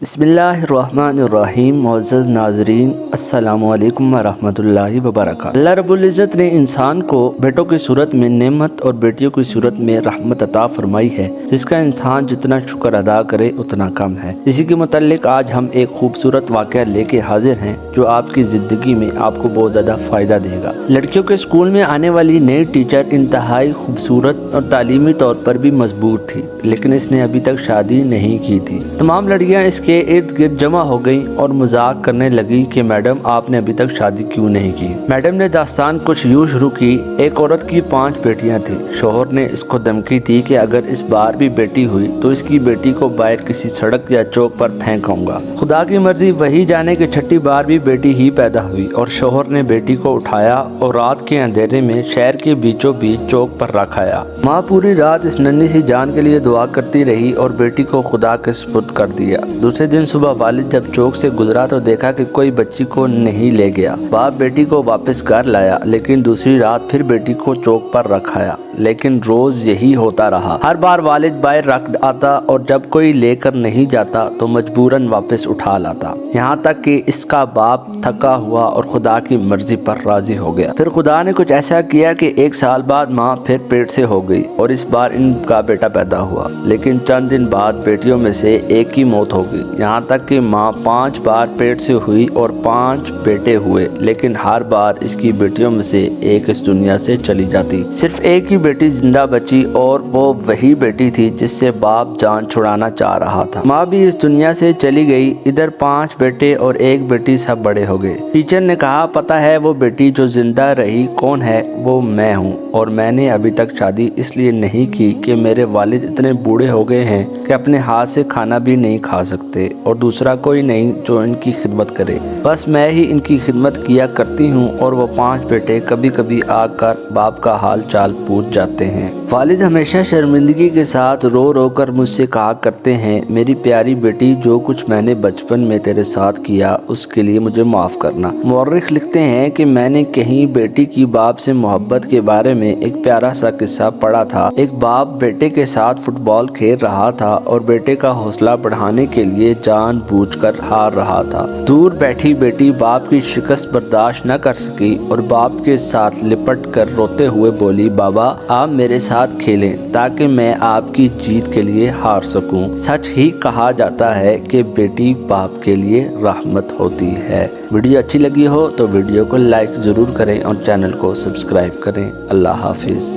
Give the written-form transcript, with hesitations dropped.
بسم اللہ الرحمن الرحیم۔ معزز ناظرین، السلام علیکم ورحمۃ اللہ وبرکاتہ۔ اللہ رب العزت نے انسان کو بیٹوں کی صورت میں نعمت اور بیٹیوں کی صورت میں رحمت عطا فرمائی ہے، جس کا انسان جتنا شکر ادا کرے اتنا کم ہے۔ اسی کے متعلق آج ہم ایک خوبصورت واقعہ لے کے حاضر ہیں جو آپ کی زندگی میں آپ کو بہت زیادہ فائدہ دے گا۔ لڑکیوں کے اسکول میں آنے والی نئی ٹیچر انتہائی خوبصورت اور تعلیمی طور پر بھی مضبوط تھی، لیکن اس نے ابھی تک شادی نہیں کی تھی۔ تمام لڑکیاں اس کے ارد گرد جمع ہو گئیں اور مذاق کرنے لگی کہ میڈم، آپ نے ابھی تک شادی کیوں نہیں کی؟ میڈم نے داستان کچھ یوں شروع کی: ایک عورت کی 5 بیٹیاں تھیں۔ شوہر نے اس کو دھمکی دی کہ اگر اس بار بھی بیٹی ہوئی تو اس کی بیٹی کو باہر کسی سڑک یا چوک پر پھینکوں گا۔ خدا کی مرضی، وہی جانے کہ چھٹی بار بھی بیٹی ہی پیدا ہوئی اور شوہر نے بیٹی کو اٹھایا اور رات کے اندھیرے میں شہر کے بیچوں بیچ چوک پر رکھایا۔ ماں پوری رات اس ننھی سی جان کے لیے دعا کرتی رہی اور بیٹی کو خدا کے سپرد کر دیا۔ دوسرے دن صبح والد جب چوک سے گزرا تو دیکھا کہ کوئی بچی کو نہیں لے گیا۔ باپ بیٹی کو واپس گھر لایا، لیکن دوسری رات پھر بیٹی کو چوک پر رکھایا، لیکن روز یہی ہوتا رہا۔ ہر بار والد باہر رکھ آتا اور جب کوئی لے کر نہیں جاتا تو مجبوراً واپس اٹھا لاتا، یہاں تک کہ اس کا باپ تھکا ہوا اور خدا کی مرضی پر راضی ہو گیا۔ پھر خدا نے کچھ ایسا کیا کہ 1 سال بعد ماں پھر پیٹ سے ہو گئی اور اس بار ان کا بیٹا پیدا ہوا، لیکن چند دن بعد بیٹیوں میں سے ایک کی موت ہو گئی، یہاں تک کہ ماں 5 بار پیٹ سے ہوئی اور 5 بیٹے ہوئے، لیکن ہر بار اس کی بیٹیوں میں سے ایک اس دنیا سے چلی جاتی۔ صرف ایک ہی بیٹی زندہ بچی اور وہ وہی بیٹی تھی جس سے باپ جان چھڑانا چاہ رہا تھا۔ ماں بھی اس دنیا سے چلی گئی۔ ادھر 5 بیٹے اور ایک بیٹی سب بڑے ہو گئے۔ ٹیچر نے کہا، پتہ ہے وہ بیٹی جو زندہ رہی کون ہے؟ وہ میں ہوں، اور میں نے ابھی تک شادی اس لیے نہیں کی کہ میرے والد اتنے بوڑھے ہو گئے ہیں کہ اپنے ہاتھ سے کھانا بھی نہیں کھا سکتے اور دوسرا کوئی نہیں جو ان کی خدمت کرے، بس میں ہی ان کی خدمت کیا کرتی ہوں۔ اور وہ 5 بیٹے کبھی کبھی آ کر باپ کا حال چال پوچھ جاتے ہیں۔ والد ہمیشہ شرمندگی کے ساتھ رو رو کر مجھ سے کہا کرتے ہیں، میری پیاری بیٹی، جو کچھ میں نے بچپن میں تیرے ساتھ کیا اس کے لیے مجھے معاف کرنا۔ مورخ لکھتے ہیں کہ میں نے کہیں بیٹی کی باپ سے محبت کے بارے میں ایک پیارا سا قصہ پڑھا تھا۔ ایک باپ بیٹے کے ساتھ فٹ بال کھیل رہا تھا اور بیٹے کا حوصلہ بڑھانے کے لیے جان بوجھ کر ہار رہا تھا۔ دور بیٹھی بیٹی باپ کی شکست برداشت نہ کر سکی اور باپ کے ساتھ لپٹ کر روتے ہوئے بولی، بابا آپ میرے ساتھ کھیلیں تاکہ میں آپ کی جیت کے لیے ہار سکوں۔ سچ ہی کہا جاتا ہے کہ بیٹی باپ کے لیے رحمت ہوتی ہے۔ ویڈیو اچھی لگی ہو تو ویڈیو کو لائک ضرور کریں اور چینل کو سبسکرائب کریں۔ اللہ حافظ۔